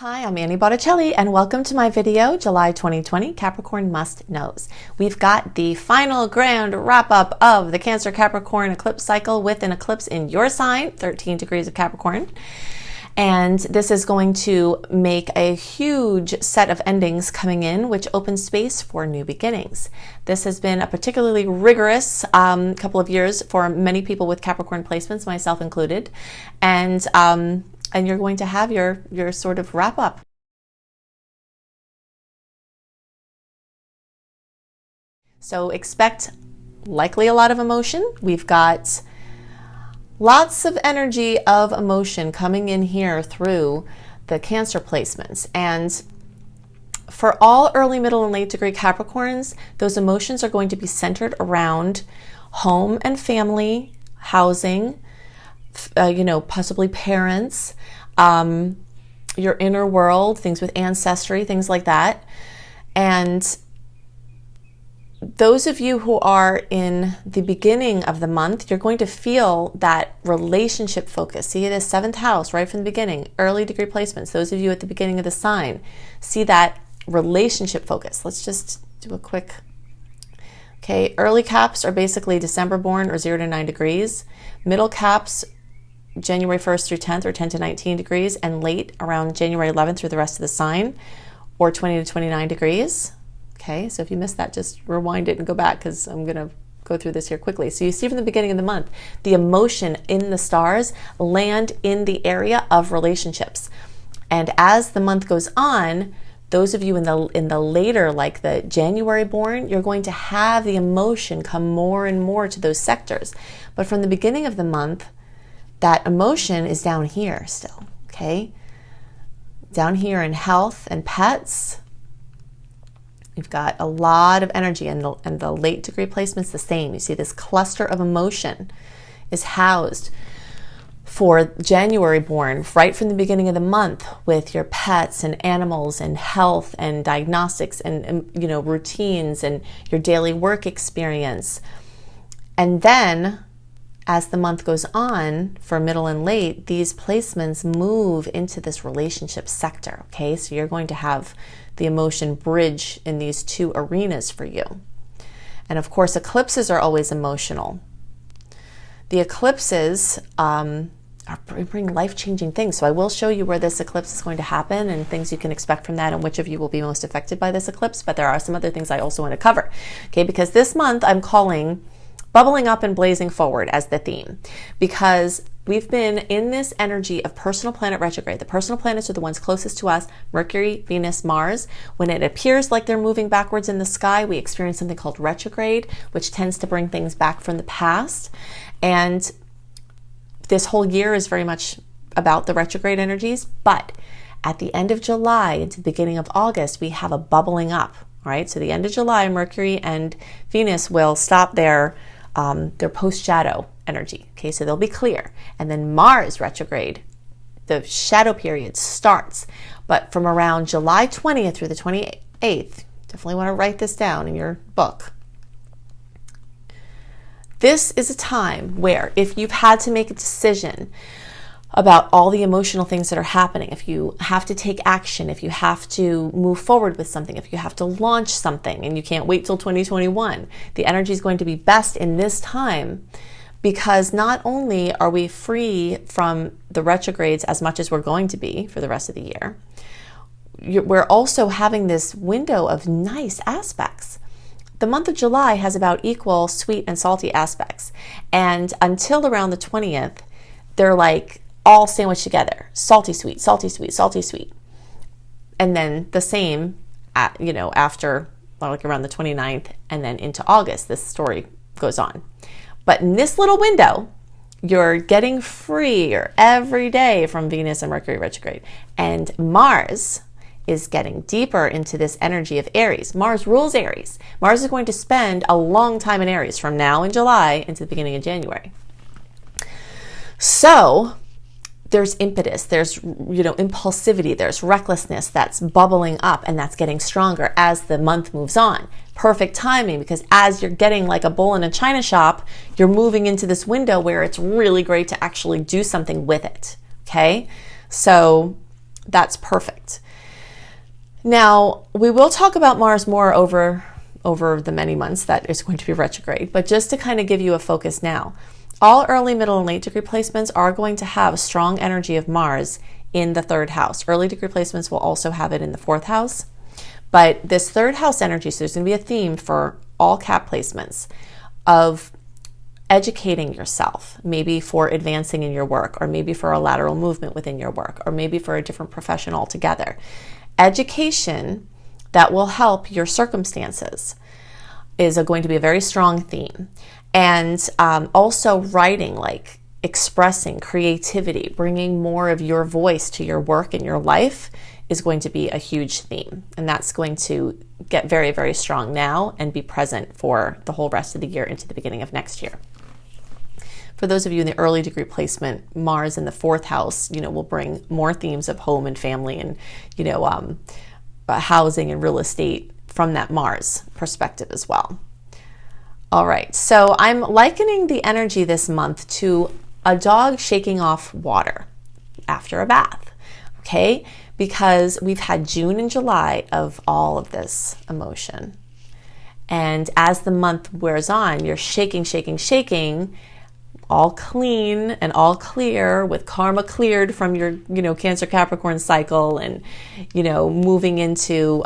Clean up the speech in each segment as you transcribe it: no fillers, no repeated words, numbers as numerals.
Hi, I'm Annie Botticelli and welcome to my video, July 2020, Capricorn Must Knows. We've got the final grand wrap-up of the Cancer Capricorn eclipse cycle with an eclipse in your sign, 13 degrees of Capricorn. And this is going to make a huge set of endings coming in, which opens space for new beginnings. This has been a particularly rigorous couple of years for many people with Capricorn placements, myself included. And you're going to have your sort of wrap up. So expect likely a lot of emotion. We've got lots of energy of emotion coming in here through the Cancer placements. And for all early, middle, and late degree Capricorns, those emotions are going to be centered around home and family, housing, possibly parents, your inner world, things with ancestry, things like that. And those of you who are in the beginning of the month, you're going to feel that relationship focus. See, it is 7th house right from the beginning, early degree placements. Those of you at the beginning of the sign, see that relationship focus. Let's just do a quick. Okay, early caps are basically December born or 0 to 9 degrees. Middle caps, January 1st through 10th or 10 to 19 degrees, and late around January 11th through the rest of the sign, or 20 to 29 degrees. Okay, so if you missed that, just rewind it and go back because I'm going to go through this here quickly. So you see from the beginning of the month, the emotion in the stars land in the area of relationships. And as the month goes on, those of you in the later, like the January born, you're going to have the emotion come more and more to those sectors. But from the beginning of the month, that emotion is down here still, okay? Down here in health and pets. We've got a lot of energy, and the late degree placement's the same. You see this cluster of emotion is housed for January born right from the beginning of the month with your pets and animals and health and diagnostics and routines and your daily work experience. And then as the month goes on, for middle and late, these placements move into this relationship sector, okay? So you're going to have the emotion bridge in these two arenas for you. And of course, eclipses are always emotional. The eclipses bring life-changing things. So I will show you where this eclipse is going to happen and things you can expect from that and which of you will be most affected by this eclipse. But there are some other things I also want to cover, okay? Because this month I'm calling bubbling up and blazing forward as the theme, because we've been in this energy of personal planet retrograde. The personal planets are the ones closest to us: Mercury, Venus, Mars. When it appears like they're moving backwards in the sky, we experience something called retrograde, which tends to bring things back from the past. And this whole year is very much about the retrograde energies, but at the end of July into the beginning of August, we have a bubbling up, all right? So the end of July, Mercury and Venus will stop their post-shadow energy. Okay, so they'll be clear. And then Mars retrograde, the shadow period starts. But from around July 20th through the 28th, definitely want to write this down in your book. This is a time where if you've had to make a decision about all the emotional things that are happening, if you have to take action, if you have to move forward with something, if you have to launch something and you can't wait till 2021, the energy is going to be best in this time, because not only are we free from the retrogrades as much as we're going to be for the rest of the year, we're also having this window of nice aspects. The month of July has about equal sweet and salty aspects. And until around the 20th, they're like all sandwiched together. Salty, sweet, salty, sweet, salty, sweet. And then the same, after like around the 29th and then into August, this story goes on. But in this little window, you're getting freer every day from Venus and Mercury retrograde. And Mars is getting deeper into this energy of Aries. Mars rules Aries. Mars is going to spend a long time in Aries from now in July into the beginning of January. So there's impetus, there's impulsivity, there's recklessness that's bubbling up, and that's getting stronger as the month moves on. Perfect timing, because as you're getting like a bull in a china shop, you're moving into this window where it's really great to actually do something with it. Okay, so that's perfect. Now, we will talk about Mars more over the many months that is going to be retrograde, but just to kind of give you a focus now, all early, middle, and late degree placements are going to have a strong energy of Mars in the third house. Early degree placements will also have it in the fourth house, but this third house energy, so there's going to be a theme for all cap placements of educating yourself, maybe for advancing in your work, or maybe for a lateral movement within your work, or maybe for a different profession altogether. Education that will help your circumstances is going to be a very strong theme. And also writing, like expressing creativity, bringing more of your voice to your work and your life is going to be a huge theme. And that's going to get very, very strong now and be present for the whole rest of the year into the beginning of next year. For those of you in the early degree placement, Mars in the fourth house, will bring more themes of home and family and, housing and real estate from that Mars perspective as well. All right, so I'm likening the energy this month to a dog shaking off water after a bath, okay? Because we've had June and July of all of this emotion. And as the month wears on, you're shaking, all clean and all clear, with karma cleared from your, Cancer Capricorn cycle, and, moving into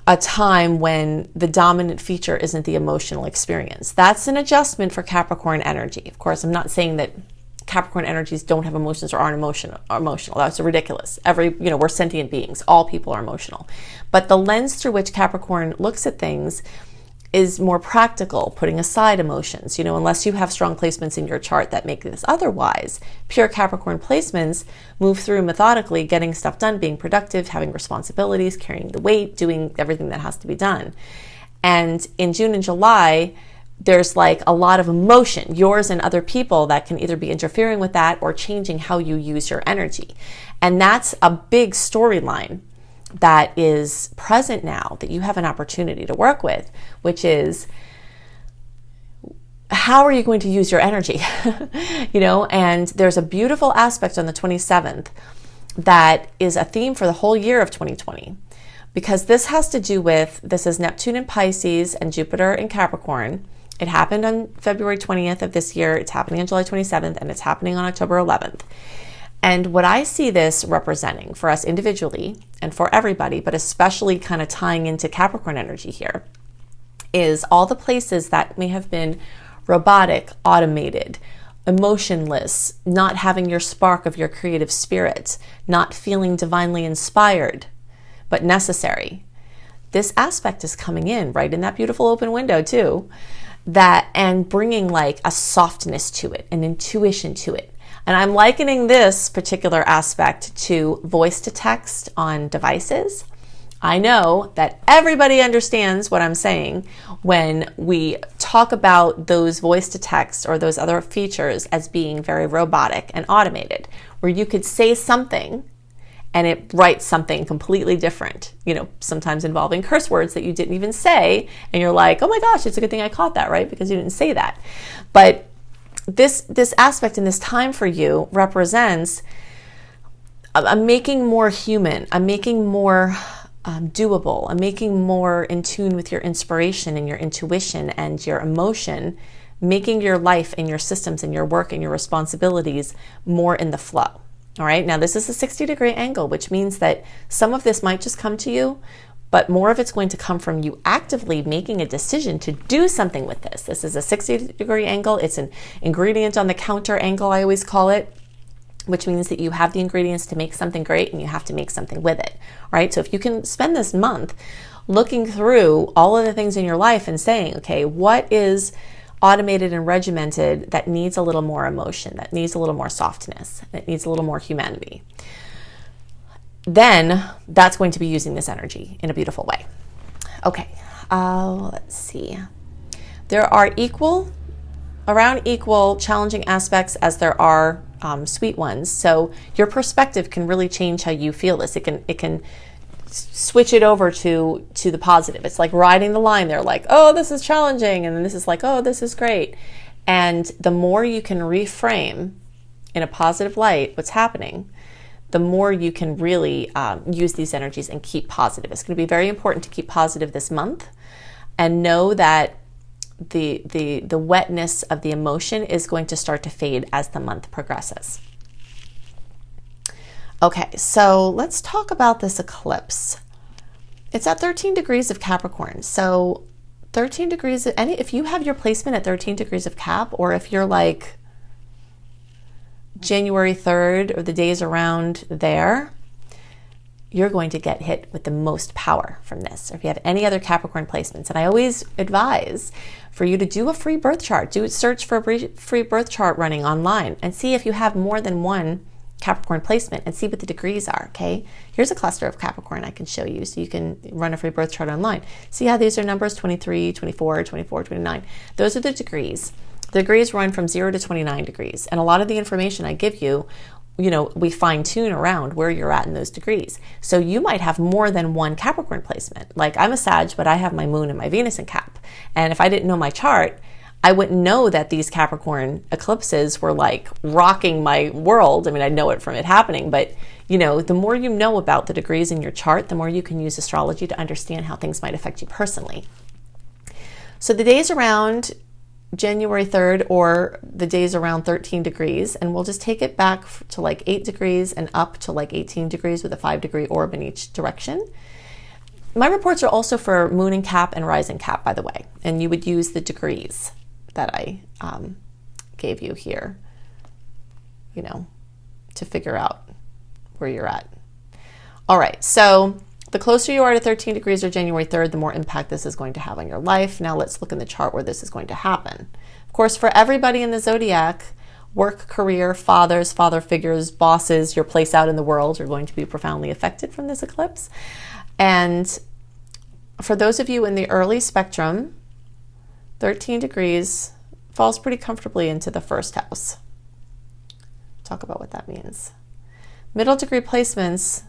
a time when the dominant feature isn't the emotional experience. That's an adjustment for Capricorn energy. Of course, I'm not saying that Capricorn energies don't have emotions or aren't emotional. That's ridiculous. We're sentient beings. All people are emotional. But the lens through which Capricorn looks at things is more practical, putting aside emotions. Unless you have strong placements in your chart that make this otherwise, pure Capricorn placements move through methodically, getting stuff done, being productive, having responsibilities, carrying the weight, doing everything that has to be done. And in June and July, there's like a lot of emotion, yours and other people, that can either be interfering with that or changing how you use your energy. And that's a big storyline that is present now that you have an opportunity to work with, which is, how are you going to use your energy? And there's a beautiful aspect on the 27th that is a theme for the whole year of 2020, because this has to do with, this is Neptune in Pisces and Jupiter in Capricorn. It happened on February 20th of this year. It's happening on July 27th, and it's happening on October 11th. And what I see this representing for us individually and for everybody, but especially kind of tying into Capricorn energy here, is all the places that may have been robotic, automated, emotionless, not having your spark of your creative spirit, not feeling divinely inspired, but necessary. This aspect is coming in right in that beautiful open window too, and bringing like a softness to it, an intuition to it. And I'm likening this particular aspect to voice to text on devices. I know that everybody understands what I'm saying when we talk about those voice to text or those other features as being very robotic and automated, where you could say something and it writes something completely different, sometimes involving curse words that you didn't even say. And you're like, oh my gosh, it's a good thing I caught that, right? Because you didn't say that. But this aspect in this time for you represents I'm making more human, I'm making more doable, I'm making more in tune with your inspiration and your intuition and your emotion, making your life and your systems and your work and your responsibilities more in the flow. All right, now this is a 60-degree angle, which means that some of this might just come to you, but more of it's going to come from you actively making a decision to do something with this. This is a 60-degree angle. It's an ingredient on the counter angle, I always call it, which means that you have the ingredients to make something great and you have to make something with it, right? So if you can spend this month looking through all of the things in your life and saying, okay, what is automated and regimented that needs a little more emotion, that needs a little more softness, that needs a little more humanity, then that's going to be using this energy in a beautiful way. Okay, let's see. There are around equal challenging aspects as there are sweet ones. So your perspective can really change how you feel this. It can switch it over to the positive. It's like riding the line there, like, oh, this is challenging, and then this is like, oh, this is great. And the more you can reframe in a positive light what's happening, the more you can really use these energies and keep positive. It's going to be very important to keep positive this month and know that the wetness of the emotion is going to start to fade as the month progresses. Okay, so let's talk about this eclipse. It's at 13 degrees of Capricorn. So 13 degrees, if you have your placement at 13 degrees of Cap, or if you're like January 3rd or the days around there, you're going to get hit with the most power from this. Or if you have any other Capricorn placements, and I always advise for you to do a free birth chart. Search for a free birth chart running online and see if you have more than one Capricorn placement and see what the degrees are, okay? Here's a cluster of Capricorn I can show you so you can run a free birth chart online. See how these are numbers 23, 24, 24, 29. Those are the degrees. The degrees run from 0 to 29 degrees. And a lot of the information I give you, we fine tune around where you're at in those degrees. So you might have more than one Capricorn placement. Like I'm a Sag, but I have my moon and my Venus in Cap. And if I didn't know my chart, I wouldn't know that these Capricorn eclipses were like rocking my world. I mean, I know it from it happening, but the more you know about the degrees in your chart, the more you can use astrology to understand how things might affect you personally. So the days around January 3rd or the days around 13 degrees, and we'll just take it back to like 8 degrees and up to like 18 degrees with a 5-degree orb in each direction. My reports are also for moon in Cap and rising Cap, by the way, and you would use the degrees that I gave you here, to figure out where you're at. All right, so the closer you are to 13 degrees or January 3rd, the more impact this is going to have on your life. Now let's look in the chart where this is going to happen. Of course, for everybody in the zodiac, work, career, fathers, father figures, bosses, your place out in the world are going to be profoundly affected from this eclipse. And for those of you in the early spectrum, 13 degrees falls pretty comfortably into the first house. Talk about what that means. Middle degree placements,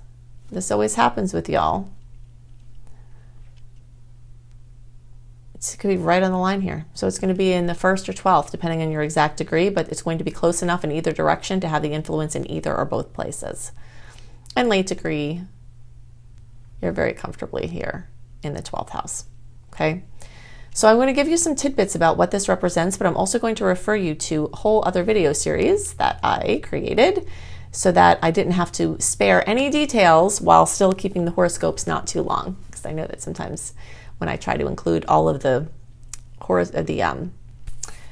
this always happens with y'all. It could be right on the line here. So it's going to be in the 1st or 12th, depending on your exact degree, but it's going to be close enough in either direction to have the influence in either or both places. And late degree, you're very comfortably here in the 12th house, okay? So I'm going to give you some tidbits about what this represents, but I'm also going to refer you to a whole other video series that I created so that I didn't have to spare any details while still keeping the horoscopes not too long. Because I know that sometimes when I try to include all of the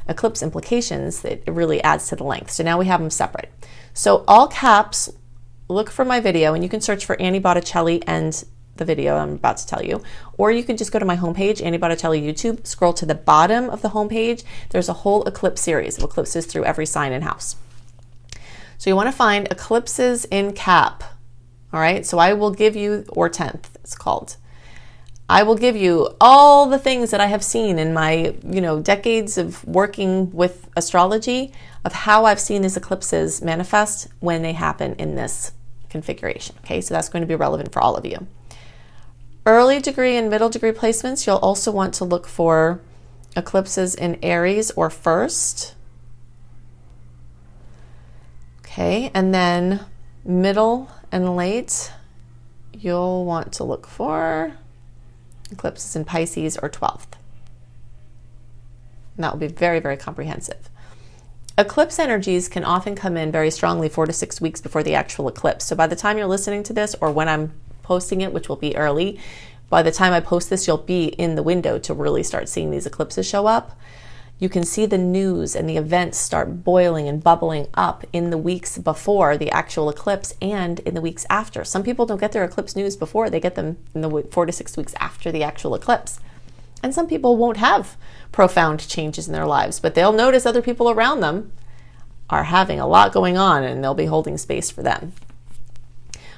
eclipse implications, that it really adds to the length. So now we have them separate. So all caps, look for my video, and you can search for Annie Botticelli and the video I'm about to tell you, or you can just go to my homepage, Annie Botticelli YouTube, scroll to the bottom of the homepage. There's a whole eclipse series of eclipses through every sign and house. So you want to find eclipses in Cap. All right, so I will give you, or 10th it's called. I will give you all the things that I have seen in my decades of working with astrology of how I've seen these eclipses manifest when they happen in this configuration. Okay, so that's going to be relevant for all of you. Early degree and middle degree placements, you'll also want to look for eclipses in Aries or 1st. Okay, and then middle and late, you'll want to look for eclipses in Pisces or 12th. And that will be very, very comprehensive. Eclipse energies can often come in very strongly 4 to 6 weeks before the actual eclipse. So by the time you're listening to this, or when I'm posting it, which will be early, by the time I post this, you'll be in the window to really start seeing these eclipses show up. You can see the news and the events start boiling and bubbling up in the weeks before the actual eclipse and in the weeks after. Some people don't get their eclipse news before, they get them in the 4 to 6 weeks after the actual eclipse. And some people won't have profound changes in their lives, but they'll notice other people around them are having a lot going on and they'll be holding space for them.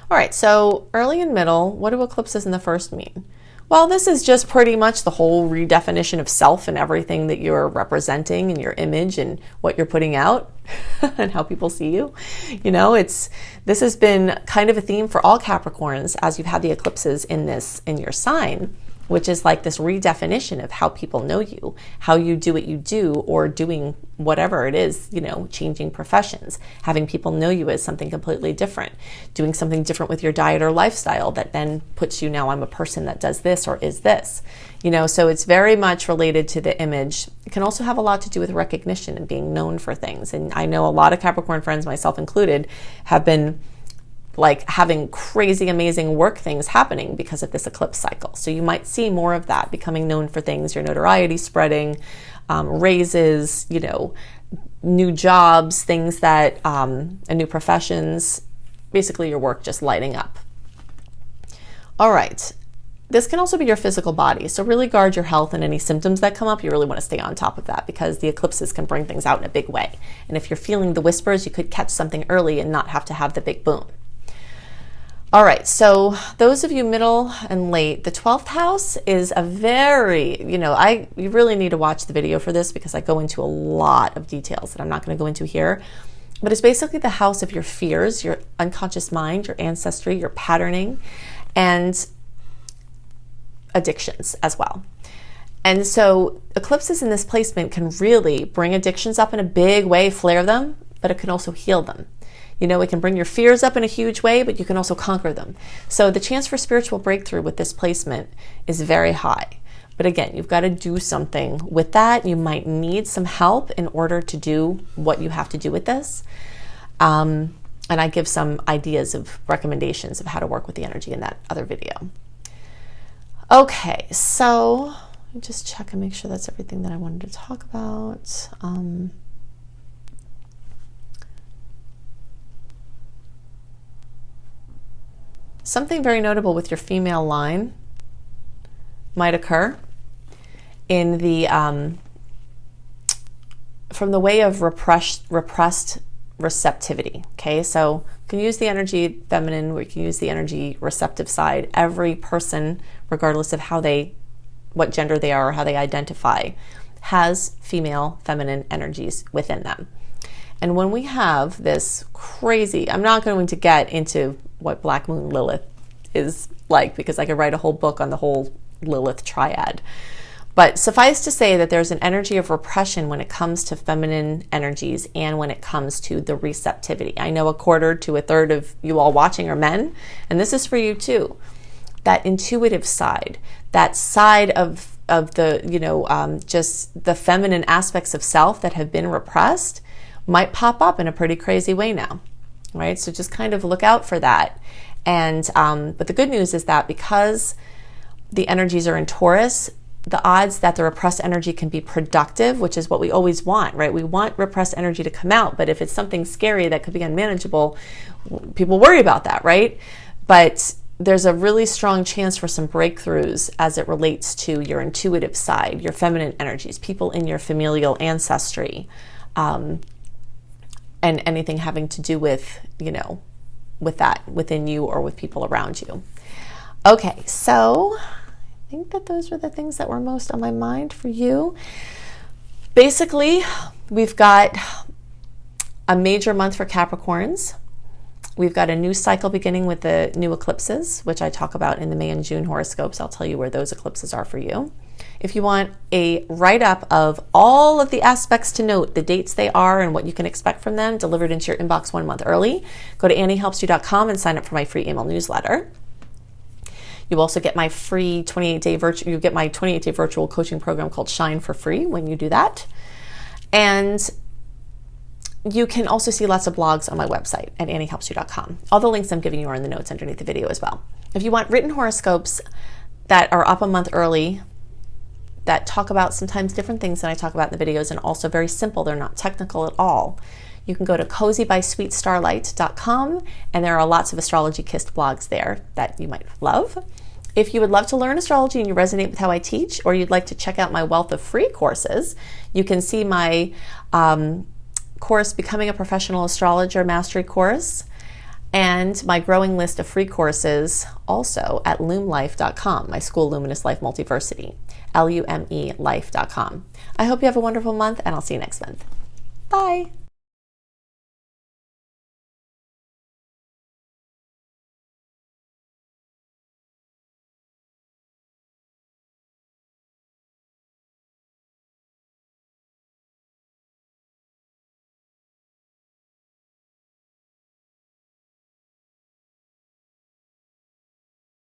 All right, so early and middle, what do eclipses in the 1st mean? Well, this is just pretty much the whole redefinition of self and everything that you're representing and your image and what you're putting out and how people see you. This has been kind of a theme for all Capricorns as you've had the eclipses in your sign, which is like this redefinition of how people know you, how you do what you do, or doing whatever it is, changing professions, having people know you as something completely different, doing something different with your diet or lifestyle that then puts you, now I'm a person that does this or is this, so it's very much related to the image. It can also have a lot to do with recognition and being known for things. And I know a lot of Capricorn friends, myself included, have been like having crazy, amazing work things happening because of this eclipse cycle. So you might see more of that, becoming known for things, your notoriety spreading, raises, new jobs, things that, and new professions, basically your work just lighting up. All right. This can also be your physical body. So really guard your health and any symptoms that come up. You really want to stay on top of that because the eclipses can bring things out in a big way. And if you're feeling the whispers, you could catch something early and not have to have the big boom. All right, so those of you middle and late, the 12th house is a very, you really need to watch the video for this because I go into a lot of details that I'm not going to go into here. But it's basically the house of your fears, your unconscious mind, your ancestry, your patterning, and addictions as well. And so eclipses in this placement can really bring addictions up in a big way, flare them, but it can also heal them. It can bring your fears up in a huge way, but you can also conquer them. So the chance for spiritual breakthrough with this placement is very high. But again, you've got to do something with that. You might need some help in order to do what you have to do with this. And I give some ideas of recommendations of how to work with the energy in that other video. Okay, so let me just check and make sure that's everything that I wanted to talk about. Something very notable with your female line might occur in the from the way of repressed receptivity. Okay, so you can use the energy feminine, or you can use the energy receptive side. Every person, regardless of what gender they are or how they identify, has female, feminine energies within them. And when we have this crazy, I'm not going to get into what Black Moon Lilith is like because I could write a whole book on the whole Lilith triad. But suffice to say that there's an energy of repression when it comes to feminine energies and when it comes to the receptivity. I know 1/4 to 1/3 of you all watching are men, and this is for you too. That intuitive side, that side of the, just the feminine aspects of self that have been repressed might pop up in a pretty crazy way now. Right? So just kind of look out for that. And but the good news is that because the energies are in Taurus, the odds that the repressed energy can be productive, which is what we always want, right? We want repressed energy to come out, but if it's something scary that could be unmanageable, people worry about that, right? But there's a really strong chance for some breakthroughs as it relates to your intuitive side, your feminine energies, people in your familial ancestry, and anything having to do with, with that within you or with people around you. Okay, so I think that those were the things that were most on my mind for you. Basically, we've got a major month for Capricorns. We've got a new cycle beginning with the new eclipses, which I talk about in the May and June horoscopes. I'll tell you where those eclipses are for you. If you want a write-up of all of the aspects to note, the dates they are and what you can expect from them delivered into your inbox 1 month early, go to anniehelpsyou.com and sign up for my free email newsletter. You also get my free 28-day virtual coaching program called Shine for free when you do that. And you can also see lots of blogs on my website at anniehelpsyou.com. All the links I'm giving you are in the notes underneath the video as well. If you want written horoscopes that are up a month early, that talk about sometimes different things than I talk about in the videos and also very simple, they're not technical at all, you can go to cozybysweetstarlight.com, and there are lots of Astrology Kissed blogs there that you might love. If you would love to learn astrology and you resonate with how I teach, or you'd like to check out my wealth of free courses, you can see my course, Becoming a Professional Astrologer Mastery Course, and my growing list of free courses also at lumelife.com, my school Luminous Life Multiversity, LUME life.com. I hope you have a wonderful month, and I'll see you next month. Bye.